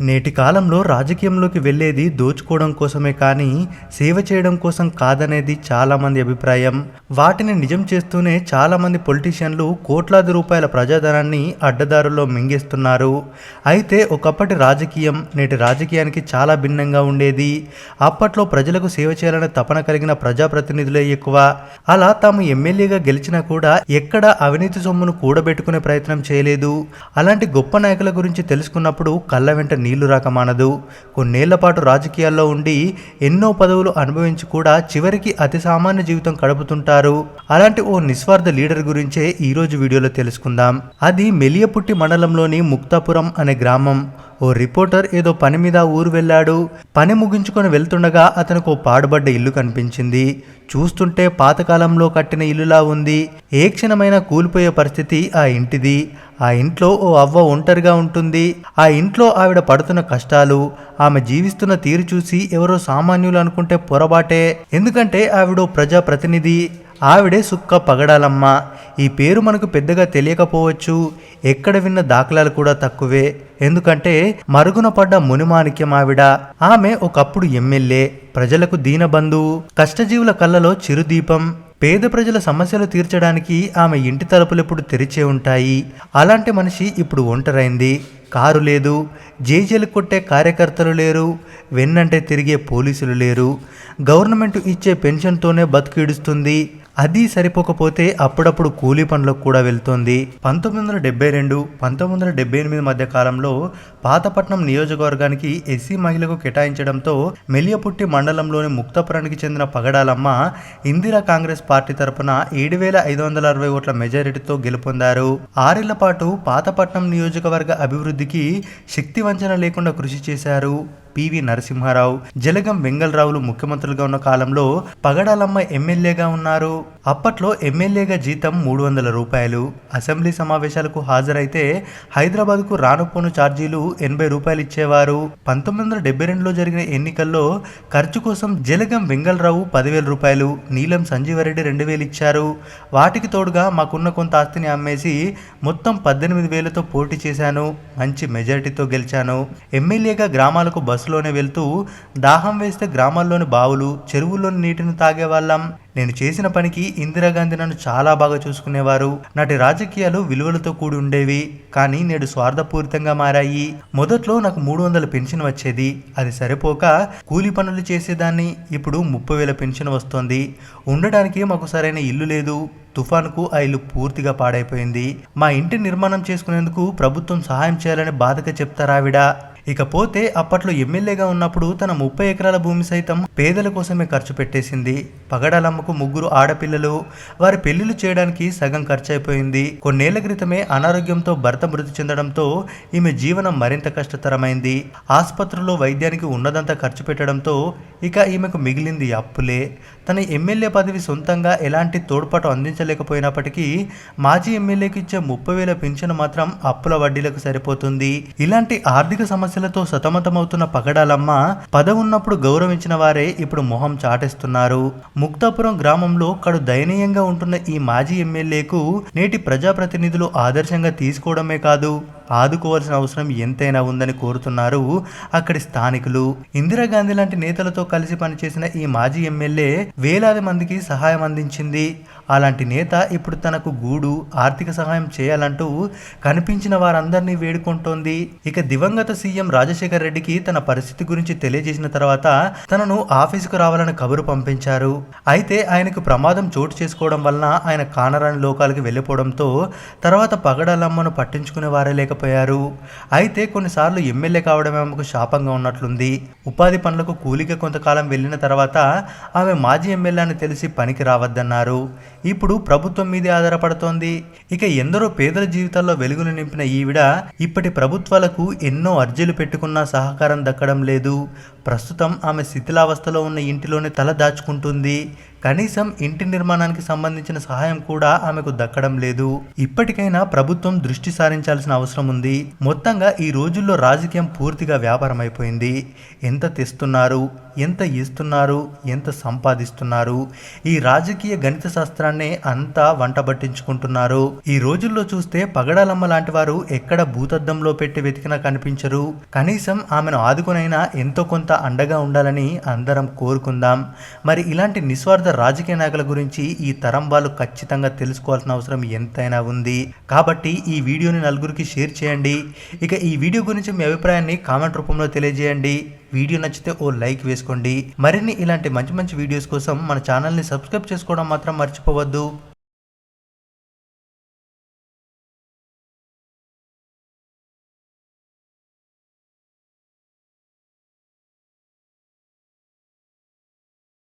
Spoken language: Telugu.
నేటి కాలంలో రాజకీయంలోకి వెళ్ళేది దోచుకోవడం కోసమే కానీ సేవ చేయడం కోసం కాదనేది చాలామంది అభిప్రాయం. వాటిని నిజం చేస్తూనే చాలామంది పొలిటీషియన్లు కోట్లాది రూపాయల ప్రజాధనాన్ని అడ్డదారుల్లో మింగేస్తున్నారు. అయితే ఒకప్పటి రాజకీయం నేటి రాజకీయానికి చాలా భిన్నంగా ఉండేది. అప్పట్లో ప్రజలకు సేవ చేయాలనే తపన కలిగిన ప్రజాప్రతినిధులే ఎక్కువ. అలా తాము ఎమ్మెల్యేగా గెలిచినా కూడా ఎక్కడా అవినీతి సొమ్మును కూడబెట్టుకునే ప్రయత్నం చేయలేదు. అలాంటి గొప్ప నాయకుల గురించి తెలుసుకున్నప్పుడు కళ్ళ వెంట నీళ్లు రాక మానదు. కొన్నేళ్ల పాటు రాజకీయాల్లో ఉండి ఎన్నో పదవులు అనుభవించి కూడా చివరికి అతి సామాన్య జీవితం గడుపుతుంటారు. అలాంటి ఓ నిస్వార్థ లీడర్ గురించే ఈరోజు వీడియోలో తెలుసుకుందాం. అది మెలియపుట్టి మండలంలోని ముక్తాపురం అనే గ్రామం. ఓ రిపోర్టర్ ఏదో పని మీద ఊరు వెళ్ళాడు. పని ముగించుకొని వెళ్తుండగా అతనికి ఓ పాడుబడ్డ ఇల్లు కనిపించింది. చూస్తుంటే పాతకాలంలో కట్టిన ఇల్లులా ఉంది. ఏ క్షణమైనా కూలిపోయే పరిస్థితి ఆ ఇంటిది. ఆ ఇంట్లో ఓ అవ్వ ఒంటరిగా ఉంటుంది. ఆ ఇంట్లో ఆవిడ పడుతున్న కష్టాలు, ఆమె జీవిస్తున్న తీరు చూసి ఎవరో సామాన్యులు అనుకుంటే పొరపాటే. ఎందుకంటే ఆవిడో ప్రజాప్రతినిధి. ఆవిడే సుక్క పగడాలమ్మ. ఈ పేరు మనకు పెద్దగా తెలియకపోవచ్చు. ఎక్కడ విన్న దాఖలాలు కూడా తక్కువే. ఎందుకంటే మరుగున పడ్డ మునిమాణిక్యం ఆవిడ. ఆమె ఒకప్పుడు ఎమ్మెల్యే, ప్రజలకు దీనబంధువు, కష్టజీవుల కళ్ళలో చిరుదీపం. పేద ప్రజల సమస్యలు తీర్చడానికి ఆమె ఇంటి తలుపులెప్పుడు తెరిచే ఉంటాయి. అలాంటి మనిషి ఇప్పుడు ఒంటరైంది. కారు లేదు, జేజేలు కొట్టే కార్యకర్తలు లేరు, వెన్నంటే తిరిగే పోలీసులు లేరు. గవర్నమెంట్ ఇచ్చే పెన్షన్తోనే బతుకిడుస్తుంది. అది సరిపోకపోతే అప్పుడప్పుడు కూలీ పనులకు కూడా వెళ్తోంది. 1972, 1978 మధ్య కాలంలో పాతపట్నం నియోజకవర్గానికి ఎస్సీ మహిళకు కేటాయించడంతో మెలియపుట్టి మండలంలోని ముక్తాపురానికి చెందిన పగడాలమ్మ ఇందిరా కాంగ్రెస్ పార్టీ తరపున 7,560 ఓట్ల మెజారిటీతో గెలుపొందారు. 6 ఏళ్ల పాటు పాతపట్నం నియోజకవర్గ అభివృద్ధికి శక్తి వంచన లేకుండా కృషి చేశారు. పివి నరసింహారావు, జలగం వెంగళరావులు ముఖ్యమంత్రులుగా ఉన్న కాలంలో పగడాలమ్మ ఎమ్మెల్యేగా ఉన్నారు. అప్పట్లో ఎమ్మెల్యేగా జీతం 300 రూపాయలు. అసెంబ్లీ సమావేశాలకు హాజరైతే హైదరాబాద్కు రానుపోను ఛార్జీలు 80 రూపాయలు ఇచ్చేవారు. 1972లో జరిగిన ఎన్నికల్లో ఖర్చు కోసం జలగం వెంగళరావు 10,000 రూపాయలు, నీలం సంజీవరెడ్డి 2,000 ఇచ్చారు. వాటికి తోడుగా మాకున్న కొంత ఆస్తిని అమ్మేసి మొత్తం 18,000తో పోటీ చేశాను. మంచి మెజారిటీతో గెలిచాను. ఎమ్మెల్యేగా గ్రామాలకు బస్సులోనే వెళ్తూ దాహం వేస్తే గ్రామాల్లోని బావులు, చెరువుల్లోని నీటిని తాగేవాళ్ళం. నేను చేసిన పనికి ఇందిరాగాంధీ నన్ను చాలా బాగా చూసుకునేవారు. నాటి రాజకీయాలు విలువలతో కూడి ఉండేవి, కానీ నేడు స్వార్థపూరితంగా మారాయి. మొదట్లో నాకు 300 పెన్షన్ వచ్చేది. అది సరిపోక కూలీ పనులు చేసేదాన్ని. ఇప్పుడు 30,000 పెన్షన్ వస్తోంది. ఉండడానికి మాకు సరైన ఇల్లు లేదు. తుఫానుకు ఆ ఇల్లు పూర్తిగా పాడైపోయింది. మా ఇంటి నిర్మాణం చేసుకునేందుకు ప్రభుత్వం సహాయం చేయాలని బాధగా చెప్తారావిడ. ఇకపోతే అప్పట్లో ఎమ్మెల్యేగా ఉన్నప్పుడు తన 30 ఎకరాల భూమి సైతం పేదల కోసమే ఖర్చు పెట్టేసింది. పగడాలమ్మకు 3 ఆడపిల్లలు. వారి పెళ్లిళ్లు చేయడానికి సగం ఖర్చు అయిపోయింది. కొన్నేళ్ల క్రితమే అనారోగ్యంతో భర్త మృతి చెందడంతో ఈమె జీవనం మరింత కష్టతరమైంది. ఆసుపత్రుల్లో వైద్యానికి ఉన్నదంతా ఖర్చు పెట్టడంతో ఇక ఈమెకు మిగిలింది అప్పులే. తన ఎమ్మెల్యే పదవి సొంతంగా ఎలాంటి తోడ్పాటు అందించలేకపోయినప్పటికీ మాజీ ఎమ్మెల్యేకి ఇచ్చే 30,000 పెన్షన్ మాత్రం అప్పుల వడ్డీలకు సరిపోతుంది. ఇలాంటి ఆర్థిక సమస్యలతో సతమతమవుతున్న పగడాలమ్మ పదవున్నప్పుడు గౌరవించిన వారే ఇప్పుడు మొహం చాటేస్తున్నారు. ముక్తాపురం గ్రామంలో కడు దయనీయంగా ఉంటున్న ఈ మాజీ ఎమ్మెల్యేకు నేటి ప్రజాప్రతినిధులు ఆదర్శంగా తీసుకోవడమే కాదు, ఆదుకోవాల్సిన అవసరం ఎంతైనా ఉందని కోరుతున్నారు అక్కడి స్థానికులు. ఇందిరాగాంధీ లాంటి నేతలతో కలిసి పనిచేసిన ఈ మాజీ ఎమ్మెల్యే వేలాది మందికి సహాయం అందించింది. అలాంటి నేత ఇప్పుడు తనకు గూడు, ఆర్థిక సహాయం చేయాలంటూ కనిపించిన వారందరినీ వేడుకుంటోంది. ఇక దివంగత సీఎం రాజశేఖర్ రెడ్డికి తన పరిస్థితి గురించి తెలియజేసిన తర్వాత తనను ఆఫీసుకు రావాలని కబురు పంపించారు. అయితే ఆయనకు ప్రమాదం చోటు చేసుకోవడం వలన ఆయన కానరాని లోకాలకు వెళ్ళిపోవడంతో తర్వాత పగడాలమ్మను పట్టించుకునే వారే లేకపోయారు. అయితే కొన్నిసార్లు ఎమ్మెల్యే కావడమే ఆమెకు శాపంగా ఉన్నట్లుంది. ఉపాధి పనులకు కూలిగా కొంతకాలం వెళ్ళిన తర్వాత ఆమె మాజీ ఎమ్మెల్యే అని తెలిసి పనికి రావద్దన్నారు. ఇప్పుడు ప్రభుత్వం మీదే ఆధారపడుతోంది. ఇక ఎందరో పేదల జీవితాల్లో వెలుగులు నింపిన ఈవిడ ఇప్పటి ప్రభుత్వాలకు ఎన్నో అర్జీలు పెట్టుకున్నా సహకారం దక్కడం లేదు. ప్రస్తుతం ఆమె శిథిలావస్థలో ఉన్న ఇంటిలోనే తల దాచుకుంటుంది. కనీసం ఇంటి నిర్మాణానికి సంబంధించిన సహాయం కూడా ఆమెకు దక్కడం లేదు. ఇప్పటికైనా ప్రభుత్వం దృష్టి సారించాల్సిన అవసరం ఉంది. మొత్తంగా ఈ రోజుల్లో రాజకీయం పూర్తిగా వ్యాపారం అయిపోయింది. ఎంత తెస్తున్నారు, ఎంత ఇస్తున్నారు, ఎంత సంపాదిస్తున్నారు, ఈ రాజకీయ గణిత శాస్త్రాన్ని అంతా వంట పట్టించుకుంటున్నారు. ఈ రోజుల్లో చూస్తే పగడాలమ్మ లాంటి వారు ఎక్కడ భూతద్దంలో పెట్టి వెతికినా కనిపించరు. కనీసం ఆమెను ఆదుకునైనా ఎంతో కొంత అండగా ఉండాలని అందరం కోరుకుందాం. మరి ఇలాంటి నిస్వార్థ రాజకీయ నాయకుల గురించి ఈ తరం వాళ్ళు ఖచ్చితంగా తెలుసుకోవాల్సిన అవసరం ఎంతైనా ఉంది. కాబట్టి ఈ వీడియోని నలుగురికి షేర్ చేయండి. ఇక ఈ వీడియో గురించి మీ అభిప్రాయాన్ని కామెంట్ రూపంలో తెలియజేయండి. వీడియో నచ్చితే ఓ లైక్ వేసుకోండి. మరిన్ని ఇలాంటి మంచి మంచి వీడియోస్ కోసం మన ఛానల్ని సబ్స్క్రైబ్ చేసుకోవడం మాత్రం మర్చిపోవద్దు.